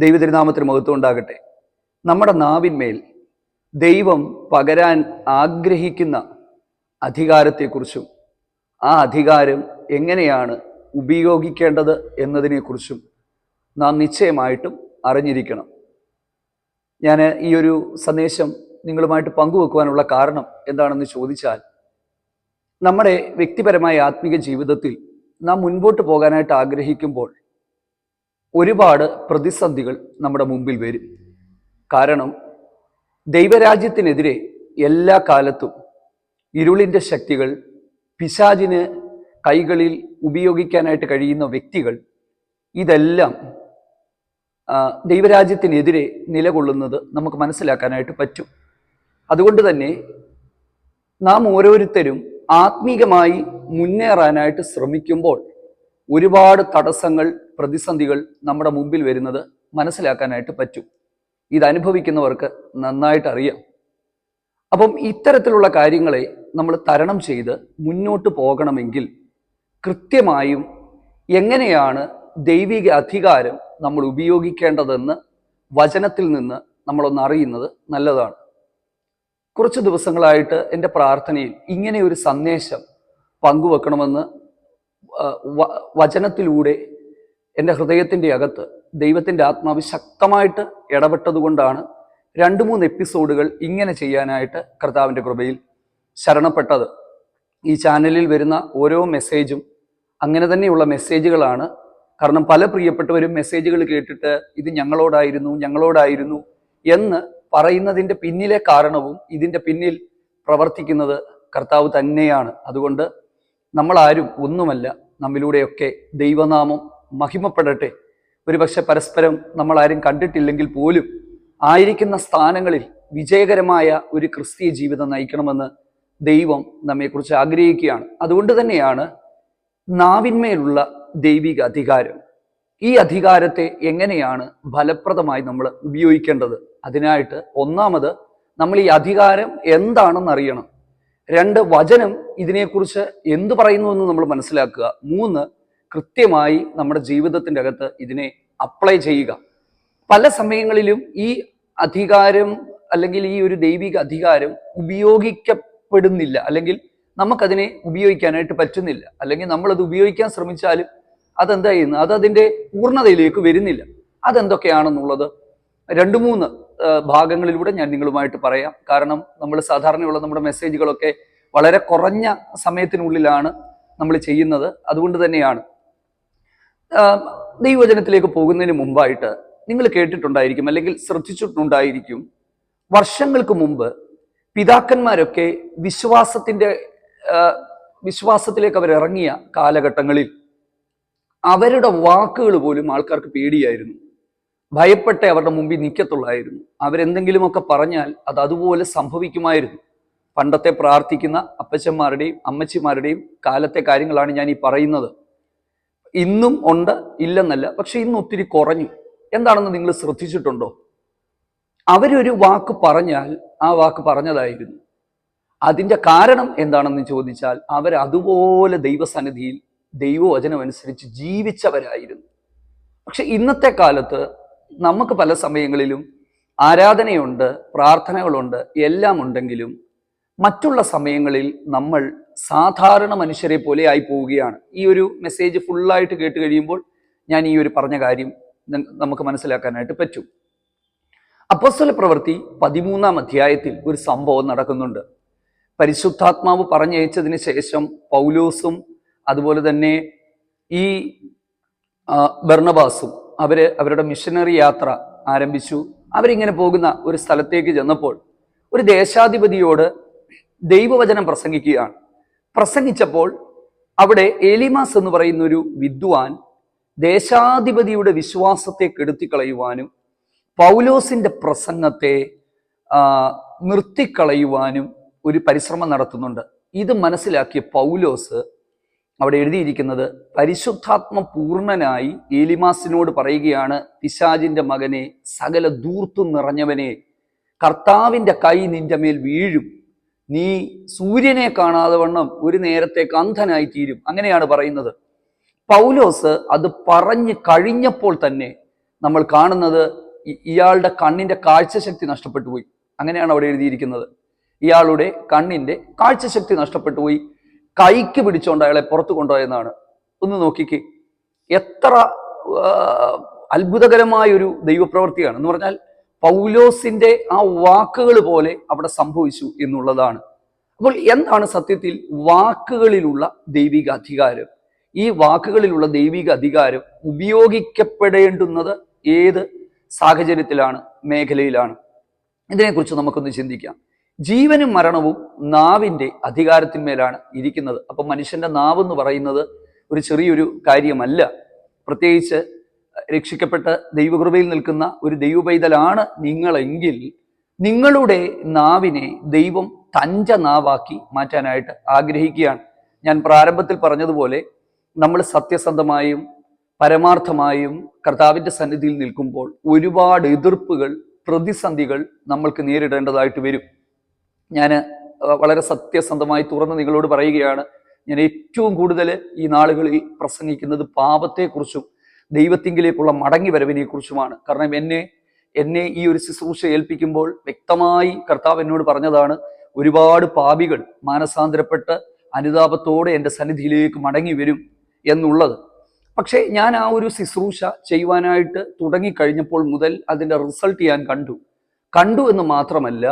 ദൈവതിരുനാമത്തിന് മഹത്വം ഉണ്ടാകട്ടെ. നമ്മുടെ നാവിന്മേൽ ദൈവം പകരാൻ ആഗ്രഹിക്കുന്ന അധികാരത്തെക്കുറിച്ചും ആ അധികാരം എങ്ങനെയാണ് ഉപയോഗിക്കേണ്ടത് എന്നതിനെക്കുറിച്ചും നാം നിശ്ചയമായിട്ടും അറിഞ്ഞിരിക്കണം. ഞാൻ ഈ ഒരു സന്ദേശം നിങ്ങളുമായിട്ട് പങ്കുവെക്കുവാനുള്ള കാരണം എന്താണെന്ന് ചോദിച്ചാൽ, നമ്മുടെ വ്യക്തിപരമായ ആത്മീക ജീവിതത്തിൽ നാം മുൻപോട്ട് പോകാനായിട്ട് ആഗ്രഹിക്കുമ്പോൾ ഒരുപാട് പ്രതിസന്ധികൾ നമ്മുടെ മുമ്പിൽ വരും. കാരണം ദൈവരാജ്യത്തിനെതിരെ എല്ലാ കാലത്തും ഇരുളിൻ്റെ ശക്തികൾ, പിശാചിന് കൈകളിൽ ഉപയോഗിക്കാനായിട്ട് കഴിയുന്ന വ്യക്തികൾ, ഇതെല്ലാം ദൈവരാജ്യത്തിനെതിരെ നിലകൊള്ളുന്നത് നമുക്ക് മനസ്സിലാക്കാനായിട്ട് പറ്റും. അതുകൊണ്ട് തന്നെ നാം ഓരോരുത്തരും ആത്മീകമായി മുന്നേറാനായിട്ട് ശ്രമിക്കുമ്പോൾ ഒരുപാട് തടസ്സങ്ങൾ, പ്രതിസന്ധികൾ നമ്മുടെ മുമ്പിൽ വരുന്നത് മനസ്സിലാക്കാനായിട്ട് പറ്റും. ഇതനുഭവിക്കുന്നവർക്ക് നന്നായിട്ട് അറിയാം. അപ്പം ഇത്തരത്തിലുള്ള കാര്യങ്ങളെ നമ്മൾ തരണം ചെയ്ത് മുന്നോട്ട് പോകണമെങ്കിൽ കൃത്യമായും എങ്ങനെയാണ് ദൈവിക അധികാരം നമ്മൾ ഉപയോഗിക്കേണ്ടതെന്ന് വചനത്തിൽ നിന്ന് നമ്മളൊന്ന് അറിയുന്നത് നല്ലതാണ്. കുറച്ച് ദിവസങ്ങളായിട്ട് എൻ്റെ പ്രാർത്ഥനയിൽ ഇങ്ങനെ ഒരു സന്ദേശം പങ്കുവെക്കണമെന്ന് വചനത്തിലൂടെ എൻ്റെ ഹൃദയത്തിൻ്റെ അകത്ത് ദൈവത്തിൻ്റെ ആത്മാവ് ശക്തമായിട്ട് ഇടപെട്ടതുകൊണ്ടാണ് 2-3 എപ്പിസോഡുകൾ ഇങ്ങനെ ചെയ്യാനായിട്ട് കർത്താവിൻ്റെ കൃപയിൽ ശരണപ്പെട്ടത്. ഈ ചാനലിൽ വരുന്ന ഓരോ മെസ്സേജും അങ്ങനെ തന്നെയുള്ള മെസ്സേജുകളാണ്. കാരണം പല പ്രിയപ്പെട്ടവരും മെസ്സേജുകൾ കേട്ടിട്ട് ഇത് ഞങ്ങളോടായിരുന്നു എന്ന് പറയുന്നതിൻ്റെ പിന്നിലെ കാരണവും ഇതിൻ്റെ പിന്നിൽ പ്രവർത്തിക്കുന്നത് കർത്താവ് തന്നെയാണ്. അതുകൊണ്ട് നമ്മളാരും ഒന്നുമല്ല, നമ്മിലൂടെയൊക്കെ ദൈവനാമം മഹിമപ്പെടട്ടെ. ഒരുപക്ഷെ പരസ്പരം നമ്മളാരും കണ്ടിട്ടില്ലെങ്കിൽ പോലും ആയിരിക്കുന്ന സ്ഥാനങ്ങളിൽ വിജയകരമായ ഒരു ക്രിസ്തീയ ജീവിതം നയിക്കണമെന്ന് ദൈവം നമ്മെക്കുറിച്ച് ആഗ്രഹിക്കുകയാണ്. അതുകൊണ്ട് തന്നെയാണ് നാവിന്മേലുള്ള ദൈവിക അധികാരം, ഈ അധികാരത്തെ എങ്ങനെയാണ് ഫലപ്രദമായി നമ്മൾ ഉപയോഗിക്കേണ്ടത്. അതിനായിട്ട് ഒന്നാമത് നമ്മൾ ഈ അധികാരം എന്താണെന്ന് അറിയണം. 2, വചനം ഇതിനെക്കുറിച്ച് എന്തു പറയുന്നു എന്ന് നമ്മൾ മനസ്സിലാക്കുക. 3, കൃത്യമായി നമ്മുടെ ജീവിതത്തിൻ്റെ അകത്ത് ഇതിനെ അപ്ലൈ ചെയ്യുക. പല സമയങ്ങളിലും ഈ അധികാരം അല്ലെങ്കിൽ ഈ ഒരു ദൈവിക അധികാരം ഉപയോഗിക്കപ്പെടുന്നില്ല, അല്ലെങ്കിൽ നമുക്കതിനെ ഉപയോഗിക്കാനായിട്ട് പറ്റുന്നില്ല, അല്ലെങ്കിൽ നമ്മളത് ഉപയോഗിക്കാൻ ശ്രമിച്ചാലും അതെന്താ ചെയ്യുന്നു, അതിൻ്റെ പൂർണ്ണതയിലേക്ക് വരുന്നില്ല. അതെന്തൊക്കെയാണെന്നുള്ളത് 2-3 ഭാഗങ്ങളിലൂടെ ഞാൻ നിങ്ങളുമായിട്ട് പറയാം. കാരണം നമ്മൾ സാധാരണയുള്ള നമ്മുടെ മെസ്സേജുകളൊക്കെ വളരെ കുറഞ്ഞ സമയത്തിനുള്ളിലാണ് നമ്മൾ ചെയ്യുന്നത്. അതുകൊണ്ട് തന്നെയാണ്. ദൈവവചനത്തിലേക്ക് പോകുന്നതിന് മുമ്പായിട്ട് നിങ്ങൾ കേട്ടിട്ടുണ്ടായിരിക്കും, അല്ലെങ്കിൽ ശ്രദ്ധിച്ചിട്ടുണ്ടായിരിക്കും, വർഷങ്ങൾക്ക് മുമ്പ് പിതാക്കന്മാരൊക്കെ വിശ്വാസത്തിലേക്ക് അവരിറങ്ങിയ കാലഘട്ടങ്ങളിൽ അവരുടെ വാക്കുകൾ പോലും ആൾക്കാർക്ക് പേടിയായിരുന്നു. ഭയപ്പെട്ടേ അവരുടെ മുമ്പിൽ നിൽക്കത്തുള്ളായിരുന്നു. അവരെന്തെങ്കിലുമൊക്കെ പറഞ്ഞാൽ അത് അതുപോലെ സംഭവിക്കുമായിരുന്നു. പണ്ടത്തെ പ്രാർത്ഥിക്കുന്ന അപ്പച്ചന്മാരുടെയും അമ്മച്ചിമാരുടെയും കാലത്തെ കാര്യങ്ങളാണ് ഞാൻ ഈ പറയുന്നത്. ഇന്നും ഉണ്ട്, ഇല്ലെന്നല്ല, പക്ഷെ ഇന്ന് ഒത്തിരി കുറഞ്ഞു. എന്താണെന്ന് നിങ്ങൾ ശ്രദ്ധിച്ചിട്ടുണ്ടോ? അവരൊരു വാക്ക് പറഞ്ഞാൽ ആ വാക്ക് പറഞ്ഞതായിരുന്നു. അതിൻ്റെ കാരണം എന്താണെന്ന് ചോദിച്ചാൽ അവരതുപോലെ ദൈവസന്നിധിയിൽ ദൈവവചനം അനുസരിച്ച് ജീവിച്ചവരായിരുന്നു. പക്ഷെ ഇന്നത്തെ കാലത്ത് നമുക്ക് പല സമയങ്ങളിലും ആരാധനയുണ്ട്, പ്രാർത്ഥനകളുണ്ട്, എല്ലാം ഉണ്ടെങ്കിലും മറ്റുള്ള സമയങ്ങളിൽ നമ്മൾ സാധാരണ മനുഷ്യരെ പോലെ ആയി പോവുകയാണ്. ഈ ഒരു മെസ്സേജ് ഫുള്ളായിട്ട് കേട്ട് കഴിയുമ്പോൾ ഞാൻ ഈ ഒരു പറഞ്ഞ കാര്യം നമുക്ക് മനസ്സിലാക്കാനായിട്ട് പറ്റും. അപ്പോസ്തല പ്രവൃത്തി 13-ാം അധ്യായത്തിൽ ഒരു സംഭവം നടക്കുന്നുണ്ട്. പരിശുദ്ധാത്മാവ് പറഞ്ഞയച്ചതിന് ശേഷം പൗലോസും അതുപോലെ തന്നെ ഈ ബർണബാസും അവരുടെ മിഷനറി യാത്ര ആരംഭിച്ചു. അവരിങ്ങനെ പോകുന്ന ഒരു സ്ഥലത്തേക്ക് ചെന്നപ്പോൾ ഒരു ദേശാധിപതിയോട് ദൈവവചനം പ്രസംഗിക്കുകയാണ്. പ്രസംഗിച്ചപ്പോൾ അവിടെ എലിമാസ് എന്ന് പറയുന്ന ഒരു വിദ്വാൻ ദേശാധിപതിയുടെ വിശ്വാസത്തെ കെടുത്തിക്കളയുവാനും പൗലോസിന്റെ പ്രസംഗത്തെ നിർത്തിക്കളയുവാനും ഒരു പരിശ്രമം നടത്തുന്നുണ്ട്. ഇത് മനസ്സിലാക്കിയ പൗലോസ് അവിടെ എഴുതിയിരിക്കുന്നത്, പരിശുദ്ധാത്മ പൂർണ്ണനായി എലിമാസിനോട് പറയുകയാണ്, പിശാചിന്റെ മകനെ, സകല ധൂർത്തും നിറഞ്ഞവനെ, കർത്താവിന്റെ കൈ നിന്റെ മേൽ വീഴും, നീ സൂര്യനെ കാണാതെ വണ്ണം ഒരു നേരത്തേക്ക് അന്ധനായി തീരും. അങ്ങനെയാണ് പറയുന്നത്. പൗലോസ് അത് പറഞ്ഞു കഴിഞ്ഞപ്പോൾ തന്നെ നമ്മൾ കാണുന്നത് ഇയാളുടെ കണ്ണിന്റെ കാഴ്ചശക്തി നഷ്ടപ്പെട്ടു പോയി. അങ്ങനെയാണ് അവിടെ എഴുതിയിരിക്കുന്നത്. ഇയാളുടെ കണ്ണിന്റെ കാഴ്ചശക്തി നഷ്ടപ്പെട്ടു പോയി, കൈക്ക് പിടിച്ചുകൊണ്ട് അയാളെ പുറത്തു കൊണ്ടുപോയെന്നാണ്. ഒന്ന് നോക്കിക്കേ, എത്ര അത്ഭുതകരമായ ഒരു ദൈവപ്രവൃത്തിയാണ് എന്ന് പറഞ്ഞാൽ പൗലോസിന്റെ ആ വാക്കുകൾ പോലെ അവിടെ സംഭവിച്ചു എന്നുള്ളതാണ്. അപ്പോൾ എന്താണ് സത്യത്തിൽ വാക്കുകളിലുള്ള ദൈവിക അധികാരം? ഈ വാക്കുകളിലുള്ള ദൈവിക അധികാരം ഉപയോഗിക്കപ്പെടേണ്ടുന്നത് ഏത് സാഹചര്യത്തിലാണ്, മേഖലയിലാണ്? ഇതിനെക്കുറിച്ച് നമുക്കൊന്ന് ചിന്തിക്കാം. ജീവനും മരണവും നാവിന്റെ അധികാരത്തിന്മേലാണ് ഇരിക്കുന്നത്. അപ്പം മനുഷ്യന്റെ നാവ് എന്ന് പറയുന്നത് ഒരു ചെറിയൊരു കാര്യമല്ല. പ്രത്യേകിച്ച് രക്ഷിക്കപ്പെട്ട ദൈവകൃപയിൽ നിൽക്കുന്ന ഒരു ദൈവപൈതലാണ് നിങ്ങളെങ്കിൽ നിങ്ങളുടെ നാവിനെ ദൈവം തൻ്റെ നാവാക്കി മാറ്റാനായിട്ട് ആഗ്രഹിക്കുകയാണ്. ഞാൻ പ്രാരംഭത്തിൽ പറഞ്ഞതുപോലെ നമ്മൾ സത്യസന്ധമായും പരമാർത്ഥമായും കർത്താവിൻ്റെ സന്നിധിയിൽ നിൽക്കുമ്പോൾ ഒരുപാട് എതിർപ്പുകൾ, പ്രതിസന്ധികൾ നമ്മൾക്ക് നേരിടേണ്ടതായിട്ട് വരും. ഞാൻ വളരെ സത്യസന്ധമായി തുറന്ന് നിങ്ങളോട് പറയുകയാണ്, ഞാൻ ഏറ്റവും കൂടുതൽ ഈ നാളുകളിൽ പ്രസംഗിക്കുന്നത് പാപത്തെക്കുറിച്ചും ദൈവത്തിങ്കിലേക്കുള്ള മടങ്ങി വരവിനെ കുറിച്ചുമാണ്. കാരണം എന്നെ ഈ ഒരു ശുശ്രൂഷ ഏൽപ്പിക്കുമ്പോൾ വ്യക്തമായി കർത്താവ് എന്നോട് പറഞ്ഞതാണ്, ഒരുപാട് പാപികൾ മാനസാന്തരപ്പെട്ട് അനുതാപത്തോടെ എൻ്റെ സന്നിധിയിലേക്ക് മടങ്ങി വരും എന്നുള്ളത്. പക്ഷേ ഞാൻ ആ ഒരു ശുശ്രൂഷ ചെയ്യുവാനായിട്ട് തുടങ്ങിക്കഴിഞ്ഞപ്പോൾ മുതൽ അതിൻ്റെ റിസൾട്ട് ഞാൻ കണ്ടു എന്ന് മാത്രമല്ല,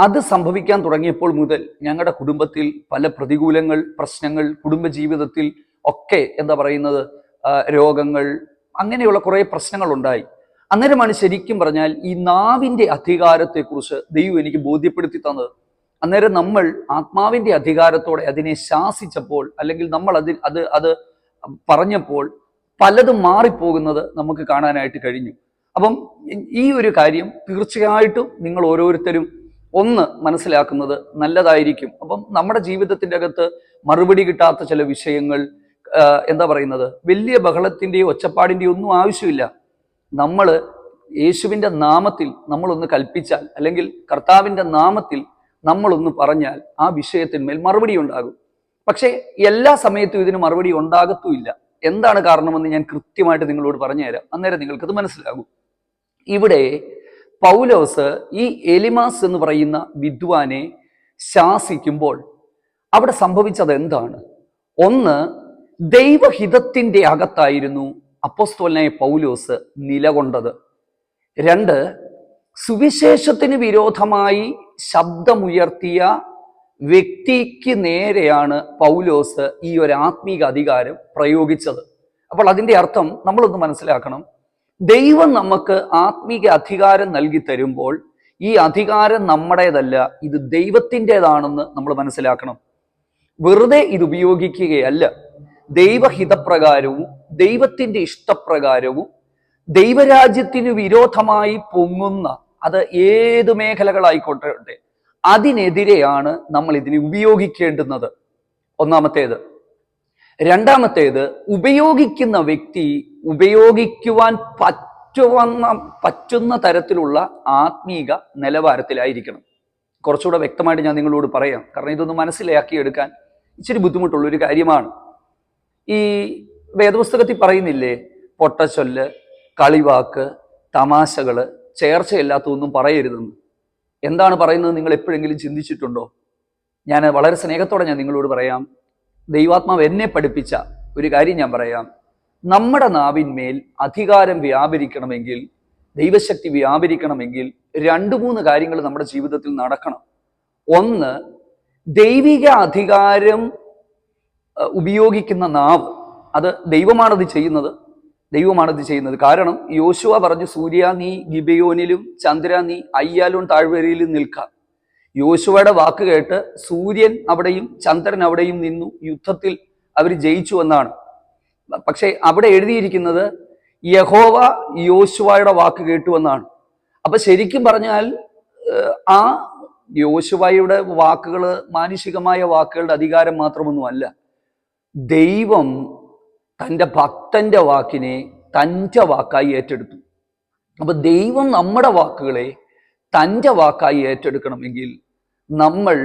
അത് സംഭവിക്കാൻ തുടങ്ങിയപ്പോൾ മുതൽ ഞങ്ങളുടെ കുടുംബത്തിൽ പല പ്രതികൂലങ്ങൾ, പ്രശ്നങ്ങൾ, കുടുംബജീവിതത്തിൽ ഒക്കെ രോഗങ്ങൾ, അങ്ങനെയുള്ള കുറേ പ്രശ്നങ്ങൾ ഉണ്ടായി. അന്നേരമാണ് ശരിക്കും പറഞ്ഞാൽ ഈ നാവിൻ്റെ അധികാരത്തെക്കുറിച്ച് ദൈവം എനിക്ക് ബോധ്യപ്പെടുത്തി തന്നത്. അന്നേരം നമ്മൾ ആത്മാവിൻ്റെ അധികാരത്തോടെ അതിനെ ശാസിച്ചപ്പോൾ, അല്ലെങ്കിൽ നമ്മൾ അത് പറഞ്ഞപ്പോൾ പലതും മാറിപ്പോകുന്നത് നമുക്ക് കാണാനായിട്ട് കഴിഞ്ഞു. അപ്പം ഈ ഒരു കാര്യം തീർച്ചയായിട്ടും നിങ്ങൾ ഓരോരുത്തരും ഒന്ന് മനസ്സിലാക്കുന്നത് നല്ലതായിരിക്കും. അപ്പം നമ്മുടെ ജീവിതത്തിൻ്റെ അകത്ത് മറുപടി കിട്ടാത്ത ചില വിഷയങ്ങൾ, വലിയ ബഹളത്തിൻ്റെയോ ഒച്ചപ്പാടിൻ്റെയോ ഒന്നും ആവശ്യമില്ല. നമ്മൾ യേശുവിൻ്റെ നാമത്തിൽ നമ്മളൊന്ന് കൽപ്പിച്ചാൽ, അല്ലെങ്കിൽ കർത്താവിൻ്റെ നാമത്തിൽ നമ്മളൊന്ന് പറഞ്ഞാൽ ആ വിഷയത്തിന്മേൽ മറുപടി ഉണ്ടാകും. പക്ഷേ എല്ലാ സമയത്തും ഇതിന് മറുപടി ഉണ്ടാകത്തുമില്ല. എന്താണ് കാരണമെന്ന് ഞാൻ കൃത്യമായിട്ട് നിങ്ങളോട് പറഞ്ഞുതരാം, അന്നേരം നിങ്ങൾക്കത് മനസ്സിലാകും. ഇവിടെ പൗലോസ് ഈ എലിമാസ് എന്ന് പറയുന്ന വിദ്വാനെ ശാസിക്കുമ്പോൾ അവിടെ സംഭവിച്ചത് എന്താണ്? ഒന്ന്, ദൈവഹിതത്തിൻ്റെ അകത്തായിരുന്നു അപ്പോസ്തലനായ പൗലോസ് നിലകൊണ്ടത്. രണ്ട്, സുവിശേഷത്തിന് വിരോധമായി ശബ്ദമുയർത്തിയ വ്യക്തിക്ക് നേരെയാണ് പൗലോസ് ഈ ഒരു ആത്മീക അധികാരം പ്രയോഗിച്ചത്. അപ്പോൾ അതിൻ്റെ അർത്ഥം നമ്മളൊന്ന് മനസ്സിലാക്കണം. ദൈവം നമുക്ക് ആത്മീക അധികാരം നൽകി തരുമ്പോൾ ഈ അധികാരം നമ്മുടേതല്ല, ഇത് ദൈവത്തിൻ്റെതാണെന്ന് നമ്മൾ മനസ്സിലാക്കണം. വെറുതെ ഇത് ഉപയോഗിക്കുകയല്ല. ദൈവഹിതപ്രകാരവും ദൈവത്തിൻ്റെ ഇഷ്ടപ്രകാരവും ദൈവരാജ്യത്തിന് വിരോധമായി പൊങ്ങുന്ന, അത് ഏത് മേഖലകളായിക്കോട്ടെ, അതിനെതിരെയാണ് നമ്മൾ ഇതിനെ ഉപയോഗിക്കേണ്ടുന്നത്. ഒന്നാമത്തേത്. രണ്ടാമത്തേത്, ഉപയോഗിക്കുന്ന വ്യക്തി ഉപയോഗിക്കുവാൻ പറ്റുന്ന തരത്തിലുള്ള ആത്മീക നിലവാരത്തിലായിരിക്കണം. കുറച്ചുകൂടെ വ്യക്തമായിട്ട് ഞാൻ നിങ്ങളോട് പറയാം, കാരണം ഇതൊന്ന് മനസ്സിലാക്കിയെടുക്കാൻ ഇച്ചിരി ബുദ്ധിമുട്ടുള്ളൊരു കാര്യമാണ്. ഈ വേദപുസ്തകത്തിൽ പറയുന്നില്ലേ, പൊട്ടച്ചൊല്ല്, കളിവാക്ക്, തമാശകള്, ചേർച്ചയില്ലാത്തതൊന്നും പറയരുതെന്ന്. എന്താണ് പറയുന്നത് നിങ്ങൾ എപ്പോഴെങ്കിലും ചിന്തിച്ചിട്ടുണ്ടോ? ഞാൻ വളരെ സ്നേഹത്തോടെ ഞാൻ നിങ്ങളോട് പറയാം. ദൈവാത്മാവ് എന്നെ പഠിപ്പിച്ച ഒരു കാര്യം ഞാൻ പറയാം. നമ്മുടെ നാവിന്മേൽ അധികാരം വ്യാപരിക്കണമെങ്കിൽ, ദൈവശക്തി വ്യാപരിക്കണമെങ്കിൽ 2-3 കാര്യങ്ങൾ നമ്മുടെ ജീവിതത്തിൽ നടക്കണം. ഒന്ന്, ദൈവിക അധികാരം ഉപയോഗിക്കുന്ന നാവ്, അത് ദൈവമാണത് ചെയ്യുന്നത്. കാരണം യോശുവ പറഞ്ഞു, സൂര്യ നീ ഗിബെയോനിലും ചന്ദ്ര നീ അയ്യാലോൺ താഴ്വരയിലും നിൽക്കാം. യോശുവയുടെ വാക്ക് കേട്ട് സൂര്യൻ അവിടെയും ചന്ദ്രൻ അവിടെയും നിന്നു, യുദ്ധത്തിൽ അവർ ജയിച്ചു എന്നാണ്. പക്ഷെ അവിടെ എഴുതിയിരിക്കുന്നത് യഹോവ യോശുവയുടെ വാക്ക് കേട്ടു എന്നാണ്. അപ്പൊ ശരിക്കും പറഞ്ഞാൽ ആ യോശുവയുടെ വാക്കുകൾ മാനുഷികമായ വാക്കുകളുടെ അധികാരം മാത്രമൊന്നുമല്ല. ദൈവം തൻ്റെ ഭക്തന്റെ വാക്കിനെ തൻ്റെ വാക്കായി ഏറ്റെടുത്തു. അപ്പൊ ദൈവം നമ്മുടെ വാക്കുകളെ തൻ്റെ വാക്കായി ഏറ്റെടുക്കണമെങ്കിൽ നമ്മൾ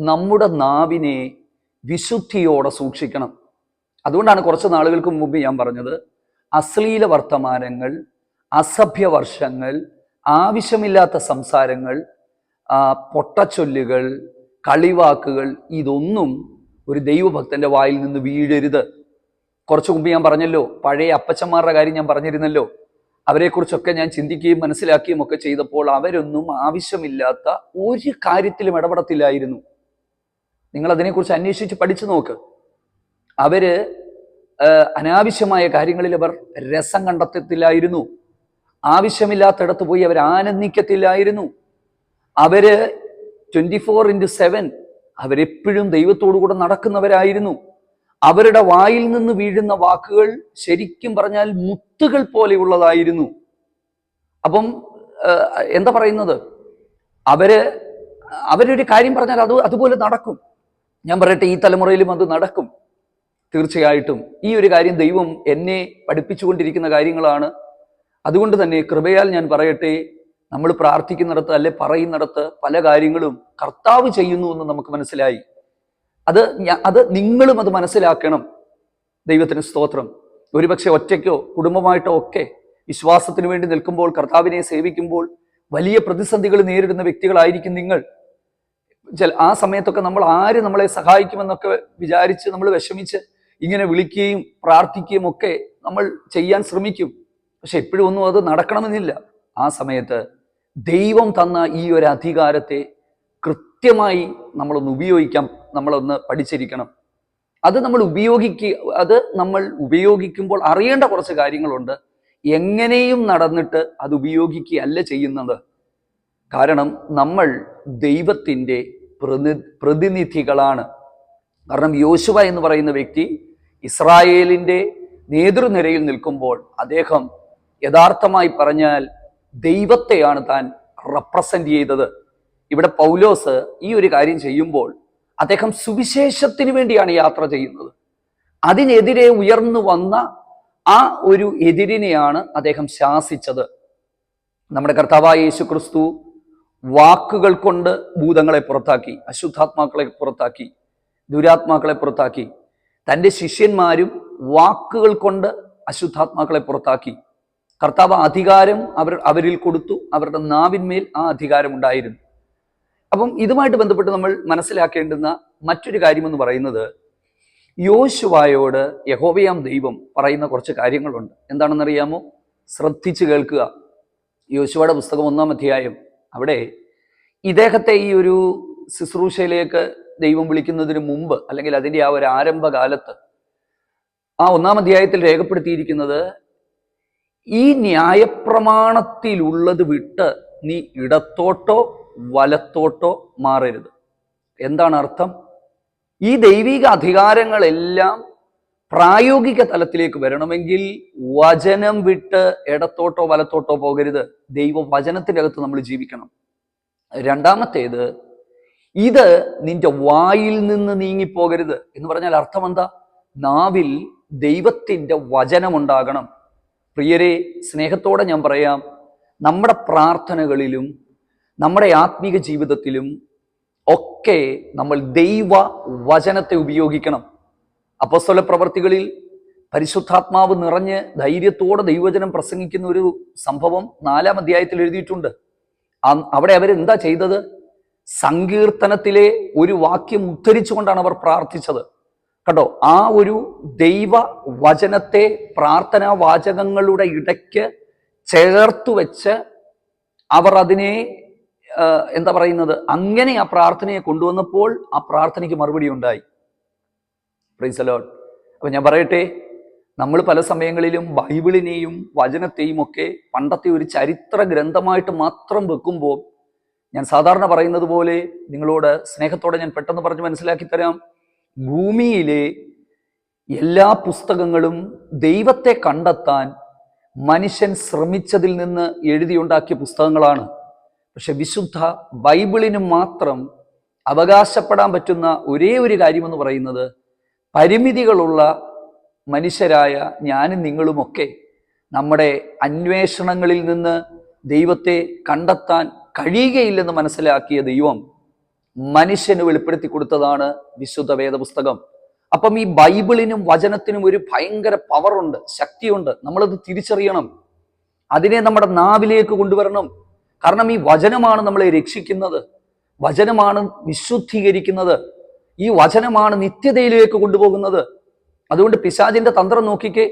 നമ്മുടെ നാവിനെ വിശുദ്ധിയോടെ സൂക്ഷിക്കണം. അതുകൊണ്ടാണ് കുറച്ച് നാളുകൾക്ക് മുമ്പ് ഞാൻ പറഞ്ഞത്, അശ്ലീല വർത്തമാനങ്ങൾ, അസഭ്യവർഷങ്ങൾ, ആവശ്യമില്ലാത്ത സംസാരങ്ങൾ, പൊട്ടച്ചൊല്ലുകൾ, കളിവാക്കുകൾ, ഇതൊന്നും ഒരു ദൈവഭക്തന്റെ വായിൽ നിന്ന് വീഴരുത്. കുറച്ചു മുമ്പ് ഞാൻ പറഞ്ഞല്ലോ, പഴയ അപ്പച്ചന്മാരുടെ കാര്യം ഞാൻ പറഞ്ഞിരുന്നല്ലോ. അവരെക്കുറിച്ചൊക്കെ ഞാൻ ചിന്തിക്കുകയും മനസ്സിലാക്കുകയും ഒക്കെ ചെയ്തപ്പോൾ അവരൊന്നും ആവശ്യമില്ലാത്ത ഒരു കാര്യത്തിലും ഇടപെടത്തില്ലായിരുന്നു. നിങ്ങൾ അതിനെക്കുറിച്ച് അന്വേഷിച്ച് പഠിച്ചു നോക്ക്. അവര് അനാവശ്യമായ കാര്യങ്ങളിൽ അവർ രസം കണ്ടെത്തത്തില്ലായിരുന്നു. ആവശ്യമില്ലാത്തിടത്ത് പോയി അവർ ആനന്ദിക്കത്തില്ലായിരുന്നു. അവര് 24/7 അവരെപ്പോഴും ദൈവത്തോടു കൂടെ നടക്കുന്നവരായിരുന്നു. അവരുടെ വായിൽ നിന്ന് വീഴുന്ന വാക്കുകൾ ശരിക്കും പറഞ്ഞാൽ മുത്തുകൾ പോലെയുള്ളതായിരുന്നു. അപ്പം എന്താ പറയുന്നത്, അവരൊരു കാര്യം പറഞ്ഞാൽ അതുപോലെ നടക്കും. ഞാൻ പറയട്ടെ, ഈ തലമുറയിലും അത് നടക്കും തീർച്ചയായിട്ടും. ഈ ഒരു കാര്യം ദൈവം എന്നെ പഠിപ്പിച്ചുകൊണ്ടിരിക്കുന്ന കാര്യങ്ങളാണ്. അതുകൊണ്ട് തന്നെ കൃപയാൽ ഞാൻ പറയട്ടെ, നമ്മൾ പ്രാർത്ഥിക്കുന്നിടത്ത് അല്ലെ പറയുന്നിടത്ത് പല കാര്യങ്ങളും കർത്താവ് ചെയ്യുന്നു എന്ന് നമുക്ക് മനസ്സിലായി. അത് നിങ്ങളും അത് മനസ്സിലാക്കണം. ദൈവത്തിന് സ്തോത്രം. ഒരുപക്ഷെ ഒറ്റയ്ക്കോ കുടുംബമായിട്ടോ ഒക്കെ വിശ്വാസത്തിന് വേണ്ടി നിൽക്കുമ്പോൾ, കർത്താവിനെ സേവിക്കുമ്പോൾ വലിയ പ്രതിസന്ധികൾ നേരിടുന്ന വ്യക്തികളായിരിക്കും നിങ്ങൾ. ആ സമയത്തൊക്കെ ആര് നമ്മളെ സഹായിക്കുമെന്നൊക്കെ വിചാരിച്ച് നമ്മൾ വിഷമിച്ച് ഇങ്ങനെ വിളിക്കുകയും പ്രാർത്ഥിക്കുകയും ഒക്കെ നമ്മൾ ചെയ്യാൻ ശ്രമിക്കും. പക്ഷെ എപ്പോഴും ഒന്നും അത് നടക്കണമെന്നില്ല. ആ സമയത്ത് ദൈവം തന്ന ഈ ഒരു അധികാരത്തെ കൃത്യമായി നമ്മളൊന്ന് പഠിച്ചിരിക്കണം. അത് നമ്മൾ ഉപയോഗിക്കുമ്പോൾ അറിയേണ്ട കുറച്ച് കാര്യങ്ങളുണ്ട്. എങ്ങനെയും നടന്നിട്ട് അത് ഉപയോഗിക്കുകയല്ല ചെയ്യുന്നത്. കാരണം നമ്മൾ ദൈവത്തിൻ്റെ പ്രതിനിധികളാണ്. കാരണം യോശുവ എന്ന് പറയുന്ന വ്യക്തി ഇസ്രായേലിൻ്റെ നേതൃനിരയിൽ നിൽക്കുമ്പോൾ അദ്ദേഹം യഥാർത്ഥമായി പറഞ്ഞാൽ ദൈവത്തെയാണ് താൻ റെപ്രസെന്റ് ചെയ്തത്. ഇവിടെ പൗലോസ് ഈ ഒരു കാര്യം ചെയ്യുമ്പോൾ അദ്ദേഹം സുവിശേഷത്തിന് വേണ്ടിയാണ് യാത്ര ചെയ്യുന്നത്. അതിനെതിരെ ഉയർന്നു വന്ന ആ ഒരു എതിരിനെയാണ് അദ്ദേഹം ശാസിച്ചത്. നമ്മുടെ കർത്താവായ യേശുക്രിസ്തു വാക്കുകൾ കൊണ്ട് ഭൂതങ്ങളെ പുറത്താക്കി, അശുദ്ധാത്മാക്കളെ പുറത്താക്കി, ദുരാത്മാക്കളെ പുറത്താക്കി. തൻ്റെ ശിഷ്യന്മാരും വാക്കുകൾ കൊണ്ട് അശുദ്ധാത്മാക്കളെ പുറത്താക്കി. കർത്താവ് അധികാരം അവരിൽ കൊടുത്തു. അവരുടെ നാവിന്മേൽ ആ അധികാരം ഉണ്ടായിരുന്നു. അപ്പം ഇതുമായിട്ട് ബന്ധപ്പെട്ട് നമ്മൾ മനസ്സിലാക്കേണ്ടുന്ന മറ്റൊരു കാര്യമെന്ന് പറയുന്നത്, യോശുവയോട് യഹോവയാം ദൈവം പറയുന്ന കുറച്ച് കാര്യങ്ങളുണ്ട്. എന്താണെന്നറിയാമോ? ശ്രദ്ധിച്ചു കേൾക്കുക. യോശുവയുടെ പുസ്തകം 1-ാം അധ്യായം. അവിടെ ഇദ്ദേഹത്തെ ഈ ഒരു ശുശ്രൂഷയിലേക്ക് ദൈവം വിളിക്കുന്നതിന് മുമ്പ്, അല്ലെങ്കിൽ അതിൻ്റെ ആ ഒരു ആരംഭകാലത്ത്, ആ 1-ാം അധ്യായത്തിൽ രേഖപ്പെടുത്തിയിരിക്കുന്നത്, ഈ ന്യായപ്രമാണത്തിലുള്ളത് വിട്ട് നീ ഇടത്തോട്ടോ വലത്തോട്ടോ മാറരുത്. എന്താണ് അർത്ഥം? ഈ ദൈവിക അധികാരങ്ങളെല്ലാം പ്രായോഗിക തലത്തിലേക്ക് വരണമെങ്കിൽ വചനം വിട്ട് ഇടത്തോട്ടോ വലത്തോട്ടോ പോകരുത്. ദൈവവചനത്തിൻ്റെ അകത്ത് നമ്മൾ ജീവിക്കണം. രണ്ടാമത്തേത്, ഇത് നിന്റെ വായിൽ നിന്ന് നീങ്ങിപ്പോകരുത്. എന്ന് പറഞ്ഞാൽ അർത്ഥം എന്താ? നാവിൽ ദൈവത്തിൻ്റെ വചനമുണ്ടാകണം. പ്രിയരെ, സ്നേഹത്തോടെ ഞാൻ പറയാം, നമ്മുടെ പ്രാർത്ഥനകളിലും നമ്മുടെ ആത്മീക ജീവിതത്തിലും ഒക്കെ നമ്മൾ ദൈവ വചനത്തെ ഉപയോഗിക്കണം. അപ്പോസ്തല പ്രവർത്തികളിൽ പരിശുദ്ധാത്മാവ് നിറഞ്ഞ് ധൈര്യത്തോടെ ദൈവവചനം പ്രസംഗിക്കുന്ന ഒരു സംഭവം 4-ാം അധ്യായത്തിൽ എഴുതിയിട്ടുണ്ട്. അവിടെ അവരെന്താ ചെയ്തത്? സങ്കീർത്തനത്തിലെ ഒരു വാക്യം ഉദ്ധരിച്ചുകൊണ്ടാണ് അവർ പ്രാർത്ഥിച്ചത്. കേട്ടോ, ആ ഒരു ദൈവ വചനത്തെ പ്രാർത്ഥനാ വാചകങ്ങളുടെ ഇടയ്ക്ക് ചേർത്തു വെച്ച് അവർ അതിനെ എന്താ പറയുന്നത്, അങ്ങനെ ആ പ്രാർത്ഥനയെ കൊണ്ടുവന്നപ്പോൾ ആ പ്രാർത്ഥനയ്ക്ക് മറുപടി ഉണ്ടായി. Praise the Lord. അപ്പൊ ഞാൻ പറയട്ടെ, നമ്മൾ പല സമയങ്ങളിലും ബൈബിളിനെയും വചനത്തെയും ഒക്കെ പണ്ടത്തെ ഒരു ചരിത്ര ഗ്രന്ഥമായിട്ട് മാത്രം വെക്കുമ്പോൾ, ഞാൻ സാധാരണ പറയുന്നത് പോലെ നിങ്ങളോട് സ്നേഹത്തോടെ ഞാൻ പെട്ടെന്ന് പറഞ്ഞ് മനസ്സിലാക്കി തരാം. ഭൂമിയിലെ എല്ലാ പുസ്തകങ്ങളും ദൈവത്തെ കണ്ടെത്താൻ മനുഷ്യൻ ശ്രമിച്ചതിൽ നിന്ന് എഴുതിയുണ്ടാക്കിയ പുസ്തകങ്ങളാണ്. പക്ഷെ വിശുദ്ധ ബൈബിളിന് മാത്രം അവകാശപ്പെടാൻ പറ്റുന്ന ഒരേ ഒരു കാര്യമെന്ന് പറയുന്നത്, പരിമിതികളുള്ള മനുഷ്യരായ ഞാനും നിങ്ങളുമൊക്കെ നമ്മുടെ അന്വേഷണങ്ങളിൽ നിന്ന് ദൈവത്തെ കണ്ടെത്താൻ കഴിയുകയില്ലെന്ന് മനസ്സിലാക്കിയ ദൈവം മനുഷ്യന് വെളിപ്പെടുത്തി കൊടുത്തതാണ് വിശുദ്ധ വേദപുസ്തകം. അപ്പം ഈ ബൈബിളിനും വചനത്തിനും ഒരു ഭയങ്കര പവറുണ്ട്, ശക്തിയുണ്ട്. നമ്മളത് തിരിച്ചറിയണം. അതിനെ നമ്മുടെ നാവിലേക്ക് കൊണ്ടുവരണം. കാരണം ഈ വചനമാണ് നമ്മളെ രക്ഷിക്കുന്നത്, വചനമാണ് വിശുദ്ധീകരിക്കുന്നത്, ഈ വചനമാണ് നിത്യതയിലേക്ക് കൊണ്ടുപോകുന്നത്. അതുകൊണ്ട് പിശാചിന്റെ തന്ത്രം നോക്കിക്കേ.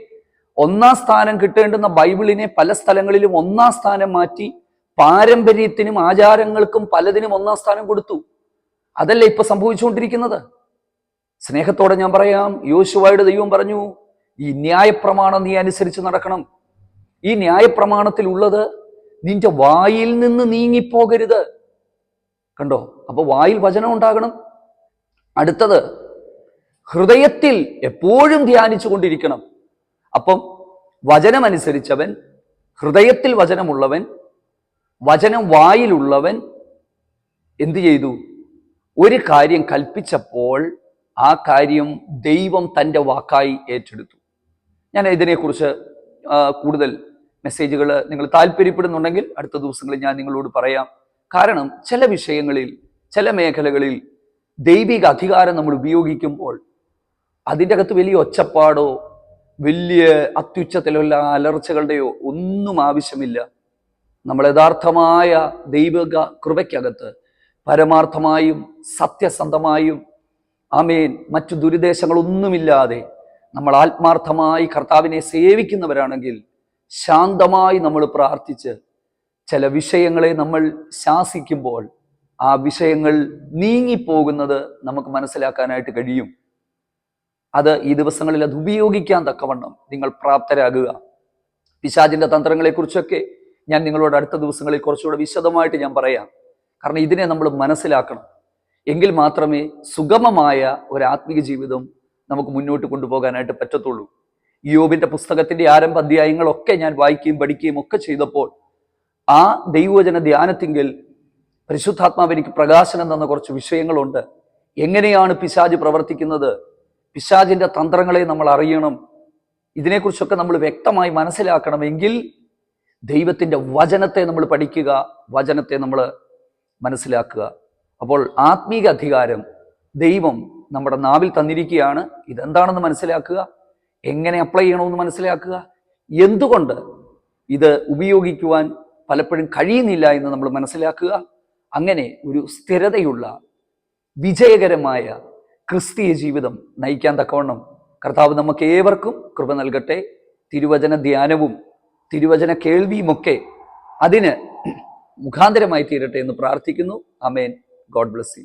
ഒന്നാം സ്ഥാനം കിട്ടേണ്ടുന്ന ബൈബിളിനെ പല സ്ഥലങ്ങളിലും ഒന്നാം സ്ഥാനം മാറ്റി പാരമ്പര്യത്തിനും ആചാരങ്ങൾക്കും പലതിനും ഒന്നാം സ്ഥാനം കൊടുത്തു. അതല്ലേ ഇപ്പൊ സംഭവിച്ചുകൊണ്ടിരിക്കുന്നത്. സ്നേഹത്തോടെ ഞാൻ പറയാം, യോശുവയുടെ ദൈവം പറഞ്ഞു, ഈ ന്യായപ്രമാണം നീ അനുസരിച്ച് നടക്കണം. ഈ ന്യായപ്രമാണത്തിലുള്ളത് നിന്റെ വായിൽ നിന്ന് നീങ്ങിപ്പോകരുത്. കണ്ടോ? അപ്പൊ വായിൽ വചനം ഉണ്ടാകണം. അടുത്തത്, ഹൃദയത്തിൽ എപ്പോഴും ധ്യാനിച്ചു കൊണ്ടിരിക്കണം. അപ്പം വചനമനുസരിച്ചവൻ, ഹൃദയത്തിൽ വചനമുള്ളവൻ, വചനം വായിലുള്ളവൻ എന്തു ചെയ്തു? ഒരു കാര്യം കൽപ്പിച്ചപ്പോൾ ആ കാര്യം ദൈവം തൻ്റെ വാക്കായി ഏറ്റെടുത്തു. ഞാൻ ഇതിനെക്കുറിച്ച് കൂടുതൽ മെസ്സേജുകൾ നിങ്ങൾ താല്പര്യപ്പെടുന്നുണ്ടെങ്കിൽ അടുത്ത ദിവസങ്ങളിൽ ഞാൻ നിങ്ങളോട് പറയാം. കാരണം ചില വിഷയങ്ങളിൽ, ചില മേഖലകളിൽ ദൈവിക അധികാരം നമ്മൾ ഉപയോഗിക്കുമ്പോൾ അതിൻ്റെ അകത്ത് വലിയ ഒച്ചപ്പാടോ വലിയ അത്യുച്ചത്തിലുള്ള അലർച്ചകളുടെയോ ഒന്നും ആവശ്യമില്ല. നമ്മൾ യഥാർത്ഥമായ ദൈവിക കൃപയ്ക്കകത്ത് പരമാർത്ഥമായും സത്യസന്ധമായും ആമേൻ മറ്റു ദുരുദ്ദേശങ്ങളൊന്നുമില്ലാതെ നമ്മൾ ആത്മാർത്ഥമായി കർത്താവിനെ സേവിക്കുന്നവരാണെങ്കിൽ ശാന്തമായി നമ്മൾ പ്രാർത്ഥിച്ച് ചില വിഷയങ്ങളെ നമ്മൾ ശാസിക്കുമ്പോൾ ആ വിഷയങ്ങൾ നീങ്ങിപ്പോകുന്നത് നമുക്ക് മനസ്സിലാക്കാനായിട്ട് കഴിയും. അത് ഈ ദിവസങ്ങളിൽ അത് ഉപയോഗിക്കാൻ തക്കവണ്ണം നിങ്ങൾ പ്രാപ്തരാകുക. പിശാചിന്റെ തന്ത്രങ്ങളെക്കുറിച്ചൊക്കെ ഞാൻ നിങ്ങളോട് അടുത്ത ദിവസങ്ങളിൽ കുറച്ചുകൂടെ വിശദമായിട്ട് ഞാൻ പറയാം. കാരണം ഇതിനെ നമ്മൾ മനസ്സിലാക്കണം. എങ്കിൽ മാത്രമേ സുഗമമായ ഒരു ആത്മീയ ജീവിതം നമുക്ക് മുന്നോട്ട് കൊണ്ടുപോകാനായിട്ട് പറ്റത്തുള്ളൂ. യോബിന്റെ പുസ്തകത്തിന്റെ ആരംഭ അധ്യായങ്ങളൊക്കെ ഞാൻ വായിക്കുകയും പഠിക്കുകയും ഒക്കെ ചെയ്തപ്പോൾ ആ ദൈവവചന ധ്യാനത്തിങ്കിൽ പരിശുദ്ധാത്മാവ് എനിക്ക് പ്രകാശനം തന്ന കുറച്ച് വിഷയങ്ങളുണ്ട്. എങ്ങനെയാണ് പിശാച് പ്രവർത്തിക്കുന്നത്, പിശാചിന്റെ തന്ത്രങ്ങളെ നമ്മൾ അറിയണം. ഇതിനെക്കുറിച്ചൊക്കെ നമ്മൾ വ്യക്തമായി മനസ്സിലാക്കണമെങ്കിൽ ദൈവത്തിന്റെ വചനത്തെ നമ്മൾ പഠിക്കുക, വചനത്തെ നമ്മൾ മനസ്സിലാക്കുക. അപ്പോൾ ആത്മീക അധികാരം ദൈവം നമ്മുടെ നാവിൽ തന്നിരിക്കുകയാണ്. ഇതെന്താണെന്ന് മനസ്സിലാക്കുക, എങ്ങനെ അപ്ലൈ ചെയ്യണമെന്ന് മനസ്സിലാക്കുക, എന്തുകൊണ്ട് ഇത് ഉപയോഗിക്കുവാൻ പലപ്പോഴും കഴിയുന്നില്ല എന്ന് നമ്മൾ മനസ്സിലാക്കുക. അങ്ങനെ ഒരു സ്ഥിരതയുള്ള വിജയകരമായ ക്രിസ്തീയ ജീവിതം നയിക്കാൻ തക്കവണ്ണം കർത്താവ് നമുക്ക് ഏവർക്കും കൃപ നൽകട്ടെ. തിരുവചന ധ്യാനവും തിരുവചന കേൾവിയുമൊക്കെ അതിന് മുഖാന്തരമായി തീരട്ടെ എന്ന് പ്രാർത്ഥിക്കുന്നു. ആമേൻ. God bless U.